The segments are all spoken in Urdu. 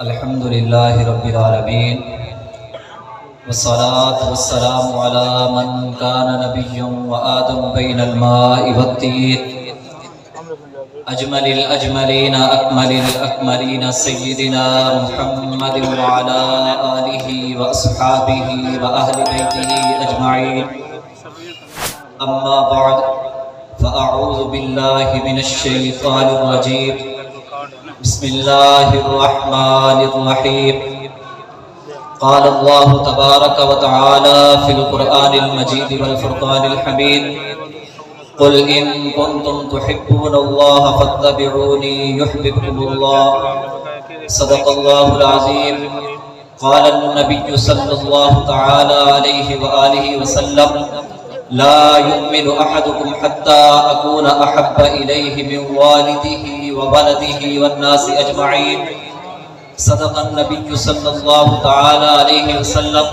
الحمد للہ رب العالمین والصلاة والسلام على من كان نبيا وآدم بين الماء والطين أجمل الأجملين أكمل الأكملين سيدنا محمد وعلى آله وأصحابه وأهل بيته أجمعين. أما بعد فأعوذ بالله من الشيطان الرجيم. بسم الله الرحمن الرحيم. قال الله تبارك وتعالى في القرآن المجيد والفرقان الحميد: قل إن كنتم تحبون الله فاتبعوني يحببكم الله. صدق الله العظيم. قال النبي صلى الله تعالى عليه وآله وسلم: لا يؤمن أحدكم حتى أكون أحب إليه من والده وولده والناس أجمعين. صدق النبي صلى الله تعالى عليه وسلم: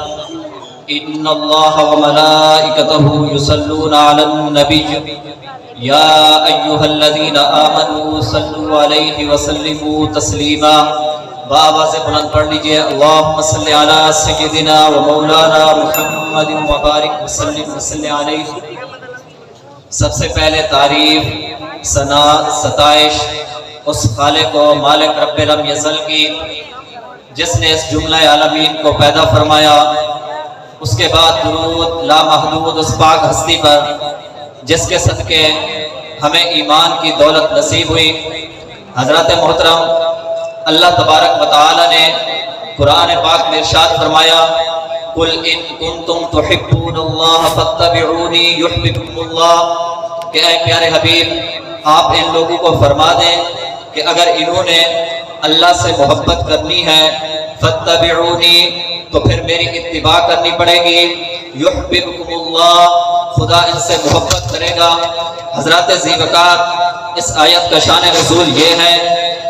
إن الله وملائكته يصلون على النبي يا أيها الذين آمنوا صلوا عليه وسلموا تسليما. بابا سے بلند پڑھ لیجئے: اللہم صلی علی سیدنا و مولانا محمد وبارک وسلم وسلم علیہ. سب سے پہلے تعریف، ثنا، ستائش اس خالق و مالک رب لم یزل کی جس نے اس جملہ عالمین کو پیدا فرمایا. اس کے بعد درود لامحدود اس پاک ہستی پر جس کے صدقے ہمیں ایمان کی دولت نصیب ہوئی. حضرت محترم، اللہ تبارک و تعالی نے قرآن پاک میں ارشاد فرمایا: قل ان کنتم تحبون اللہ فاتبعونی یحببکم اللہ، کہ اے پیارے حبیب آپ ان لوگوں کو فرما دیں کہ اگر انہوں نے اللہ سے محبت کرنی ہے فاتبعونی تو پھر میری اتباع کرنی پڑے گی. یحببکم اللہ، خدا ان سے محبت کرے گا. حضرات ذی وقار، اس آیت کا شان نزول یہ ہے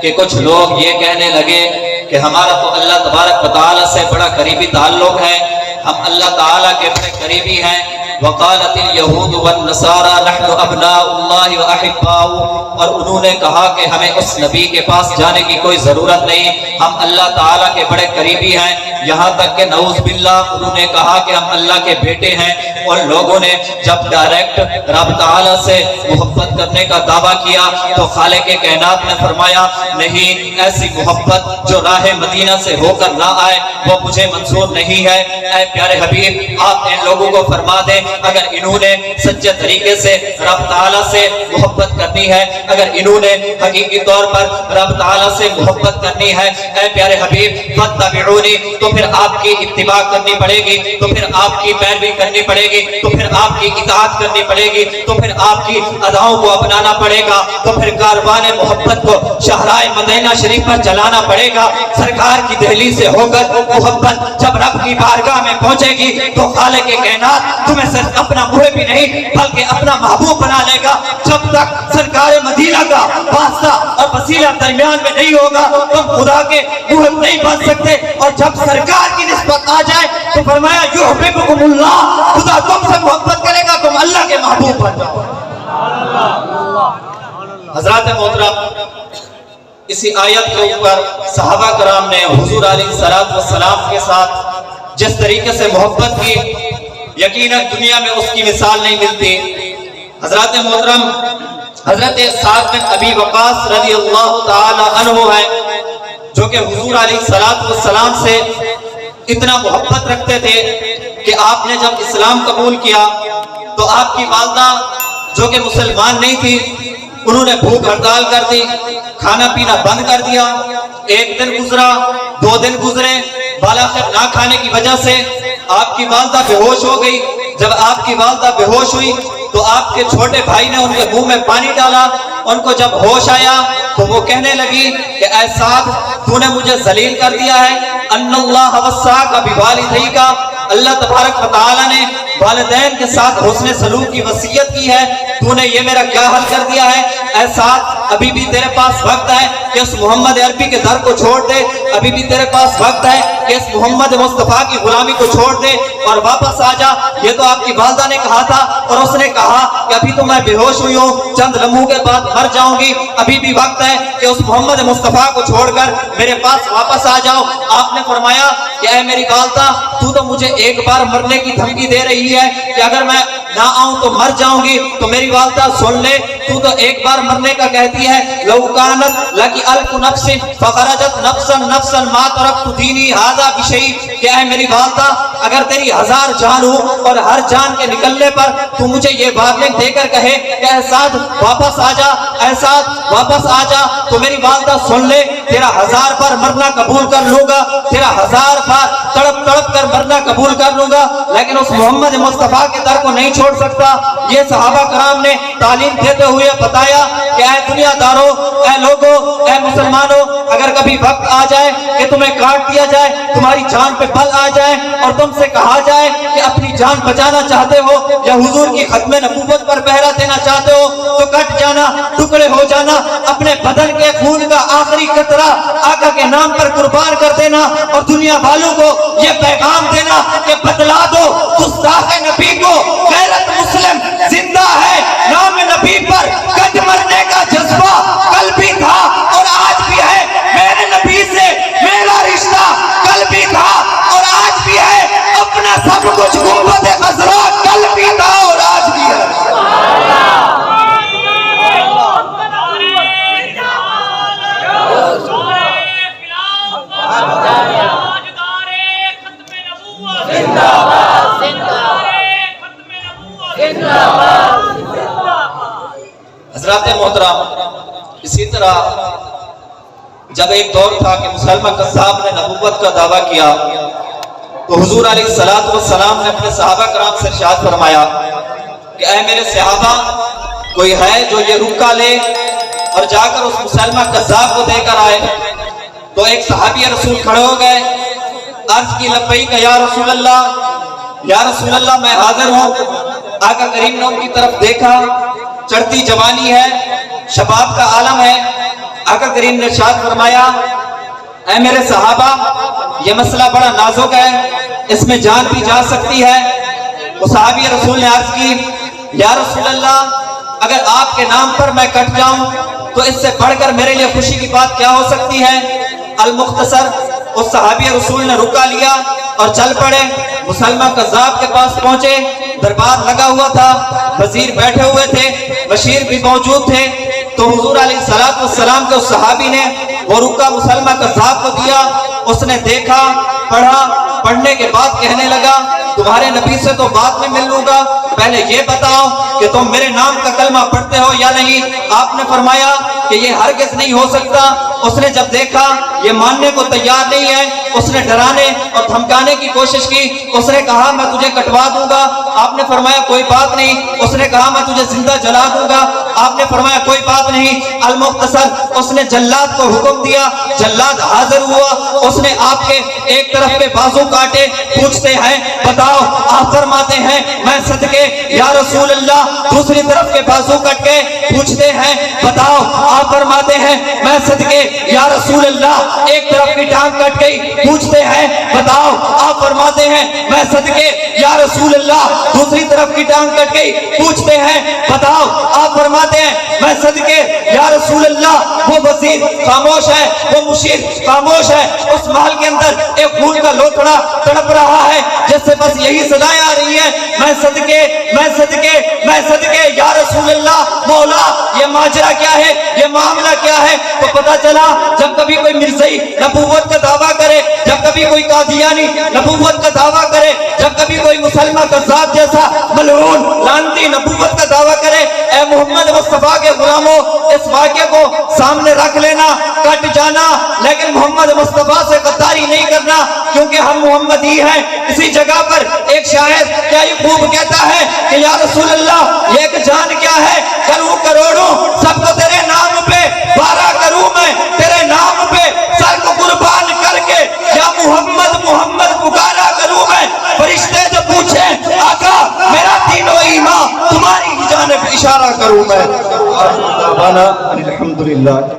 کہ کچھ لوگ یہ کہنے لگے کہ ہمارا تو اللہ تبارک و تعالی سے بڑا قریبی تعلق ہے، ہم اللہ تعالی کے بڑے قریبی ہیں. وقالت اليہود والنصارى نحن ابناء اللہ واحباؤہ، اور انہوں نے کہا کہ ہمیں اس نبی کے پاس جانے کی کوئی ضرورت نہیں، ہم اللہ تعالی کے بڑے قریبی ہیں. یہاں تک کہ نعوذ باللہ انہوں نے کہا کہ ہم اللہ کے بیٹے ہیں. اور لوگوں نے جب ڈائریکٹ رب تعالی سے محبت کرنے کا دعویٰ کیا تو خالق کائنات نے فرمایا: نہیں، ایسی محبت جو راہ مدینہ سے ہو کر نہ آئے وہ مجھے منظور نہیں ہے. اے پیارے حبیب آپ ان لوگوں کو فرما دیں اگر انہوں نے سچے طریقے سے رب تعالی سے محبت کرنی ہے، اگر انہوں نے حقیقی طور پر رب تعالی سے محبت کرنی ہے، اے پیارے حبیب فاتبعونی، تو پھر آپ کی اتباع کرنی پڑے گی، تو پھر آپ کی پیروی کرنی پڑے گی، تو پھر آپ کی اطاعت کرنی پڑے گی، تو پھر آپ کی اداؤں کو اپنانا پڑے گا، تو پھر کاروان محبت کو شاہراہ مدینہ شریف پر چلانا پڑے گا. سرکار کی دہلیز سے ہو کر محبت جب رب کی بارگاہ میں پہنچے گی تو خالق کائنات تمہیں صرف اپنا محب ہی نہیں بلکہ اپنا محبوب بنا لے گا. جب تک سرکار مدینہ کا واسطہ اور وسیلہ درمیان میں نہیں ہوگا تم خدا کے محب نہیں بن سکتے. اور جب سرکار کی نسبت آ جائے تو فرمایا یحببکم اللہ، خدا تم سے محبت کرے گا، تم اللہ کے محبوب بن جاؤ. حضرات محترم، اسی آیت کے اوپر صحابہ کرام نے حضور علیہ السلام کے ساتھ جس طریقے سے محبت کی، یقیناً دنیا میں اس کی مثال نہیں ملتی. حضرات محترم، حضرت سعد بن ابی وقاص رضی اللہ تعالی عنہ ہے جو کہ حضور علیہ السلام سے اتنا محبت رکھتے تھے کہ آپ نے جب اسلام قبول کیا تو آپ کی والدہ جو کہ مسلمان نہیں تھی انہوں نے بھوک ہڑتال کر دی، کھانا پینا بند کر دیا. ایک دن گزرا، 2 دن گزرے، بالآخر نہ کھانے کی وجہ سے آپ کی والدہ بے ہوش ہو گئی. جب آپ کی والدہ بے ہوش ہوئی تو آپ کے چھوٹے بھائی نے ان کے منہ میں پانی ڈالا. ان کو جب ہوش آیا تو وہ کہنے لگی کہ اے سعد، تو نے مجھے ذلیل کر دیا ہے. ان اللہ وصاک بوالدیک، اللہ تبارک و تعالی نے والدین کے ساتھ حسن سلوک کی وصیت کی ہے، تو نے یہ میرا کیا حل کر دیا ہے؟ اے ساتھ ابھی بھی تیرے پاس وقت ہے کہ اس محمد عربی کے در کو چھوڑ دے، ابھی بھی تیرے پاس وقت ہے کہ اس محمد مصطفیٰ کی غلامی کو چھوڑ دے اور واپس آ جا۔ یہ تو آپ کی والدہ نے کہا تھا اور اس نے کہا کہ ابھی تو میں بے ہوش ہوئی ہوں، چند لمحوں کے بعد مر جاؤں گی، ابھی بھی وقت ہے کہ اس محمد مصطفیٰ کو چھوڑ کر میرے پاس واپس آ جاؤ۔ آپ نے فرمایا کہ اے میری والدہ، تو مجھے ایک بار مرنے کی دھمکی دے رہی ہے کہ اگر میں نہ آؤں تو مر جاؤں گی، تو میری والدہ سن لے، تو ایک بار مرنے کا کہتی ہے، لو کانت لکی الف نفس فخرجت نفسا نفسا ما ترکت دینی ھذا بشیء، کہ اے میری والدہ اگر تیری 1000 جان ہو اور ہر جان کے نکلنے پر تو مجھے یہ وارننگ دے کر کہے کہ اے سعد واپس آ جا، اے سعد واپس آ جا، تو میری والدہ سن لے، تیرا 1000 بار مرنا قبول کر لوں گا، تیرا 1000 بار تڑپ تڑپ کر مرنا قبول کر لوں گا، لیکن اس محمد مصطفیٰ کے در کو نہیں چھوڑ سکتا۔ یہ صحابہ کرام نے تعلیم دیتے ہوئے بتایا کہ اے دنیا دارو، اے لوگو، اے مسلمانوں، اگر کبھی وقت آ جائے کہ تمہیں کاٹ دیا جائے، تمہاری جان پہ بل آ جائے اور تم سے کہا جائے کہ اپنی جان بچانا چاہتے ہو یا حضور کی ختم نبوت پر پہرا دینا چاہتے ہو، تو کٹ جانا، ٹکڑے ہو جانا، اپنے بدن کے خون کا آخری قطرہ آقا کے نام پر قربان کر دینا اور دنیا والوں کو یہ پیغام دینا کہ بتلا دو گستاخ نبی کو، غیرت مسلم زندہ ہے، نام نبی پر کٹ مرنے کا جذبہ کل بھی تھا اور آج بھی ہے، میرے نبی سے میرا رشتہ کل بھی تھا اور آج بھی ہے، اپنا سب کچھ گنبد خضرا کل بھی تھا اور آج بھی ہے۔ حضرات محترم، اسی طرح جب ایک دور تھا کہ مسلمہ قذاب نے نبوت کا دعویٰ کیا تو حضور علیہ السلام نے اپنے صحابہ کرام سے ارشاد فرمایا کہ اے میرے صحابہ، کوئی ہے جو یہ رکا لے اور جا کر اس مسلمہ قذاب کو دے کر آئے۔ تو ایک صحابی رسول کھڑے ہو گئے، عرض کی لبیک یا رسول اللہ، یا رسول اللہ میں حاضر ہوں۔ آقا کریم نے ان کی طرف دیکھا، چڑھتی جوانی ہے، شباب کا عالم ہے۔ آقا کریم نے ارشاد فرمایا اے میرے صحابہ، یہ مسئلہ بڑا نازک ہے، اس میں جان بھی جا سکتی ہے۔ وہ صحابی رسول نے عرض کی یا رسول اللہ، اگر آپ کے نام پر میں کٹ جاؤں تو اس سے بڑھ کر میرے لیے خوشی کی بات کیا ہو سکتی ہے؟ المختصر، اس صحابی رسول نے رکا لیا اور چل پڑے، مسلمہ قذاب کے پاس پہنچے، دربار لگا ہوا تھا، وزیر بیٹھے ہوئے تھے، بشیر بھی موجود تھے۔ تو حضور علیہ السلام کے اس صحابی نے وہ رکا مسلمہ قذاب کو دیا، اس نے دیکھا، پڑھا، پڑھنے کے بعد کہنے لگا تمہارے نبی سے تو بعد میں مل لوں گا، پہلے یہ بتاؤ کہ تم میرے نام کا کلمہ پڑھتے ہو یا نہیں؟ آپ نے فرمایا کہ یہ ہرگز نہیں ہو سکتا۔ اس نے جب دیکھا یہ ماننے کو تیار نہیں ہے، اس نے ڈرانے اور دھمکانے کی کوشش کی، اس نے کہا میں تجھے کٹوا دوں گا۔ آپ نے فرمایا کوئی بات نہیں۔ اس نے کہا میں تجھے زندہ جلا دوں گا۔ آپ نے فرمایا کوئی بات نہیں۔ المختصر، اس نے جلاد کو حکم دیا، جلاد حاضر ہوا، اس نے آپ کے ایک طرف کے بازو کاٹے، پوچھتے ہیں بتاؤ، آپ فرماتے ہیں میں صدقے یا رسول اللہ، دوسری طرف کے بازو کٹ کے پوچھتے ہیں بتاؤ، آپ فرماتے ہیں میں صدقے یا رسول اللہ، ایک طرف کی ٹانگ کٹ گئی، پوچھتے ہیں بتاؤ، آپ فرماتے ہیں میں صدقے یا رسول اللہ، دوسری طرف کی ٹانگ کٹ گئی، پوچھتے ہیں بتاؤ، آپ فرماتے ہیں میں صدقے یا رسول اللہ۔ وہ وزیر خاموش ہے، وہ مشیر خاموش ہے، اس محل کے اندر ایک خون کا لوتھڑا تڑپ رہا ہے جس سے بس یہی صدائیں آ رہی ہیں میں صدقے میں صدقے میں صدقے یا رسول اللہ۔ مولا یہ ماجرا کیا ہے، یہ معاملہ کیا ہے؟ تو پتہ چلا جب کبھی کوئی مرزائی نبوت کا دعویٰ کرے، جب کبھی کوئی قادیانی نبوت کا دعویٰ کرے، جب کبھی کوئی مسلمہ قذاب جیسا ملعون لعنتی نبوت کا دعویٰ کرے، اے محمد مصطفیٰ کے غلاموں، اس واقعے کو سامنے رکھ لینا، کٹ جانا، لیکن محمد مصطفیٰ سے غداری نہیں کرنا، کیونکہ ہم محمدی ہیں۔ اسی جگہ پر ایک شاعر کیا یہ خوب کہتا ہے کہ یا رسول اللہ ایک جان کیا ہے، کروں کروڑوں سب کو تیرے نام پہ، 12 کروں میں تیرے نام پہ، سر کو قربان کر کے یا محمد محمد پکارا کروں میں۔ فرشتے جو پوچھیں آقا کروں میں. الحمدللہ.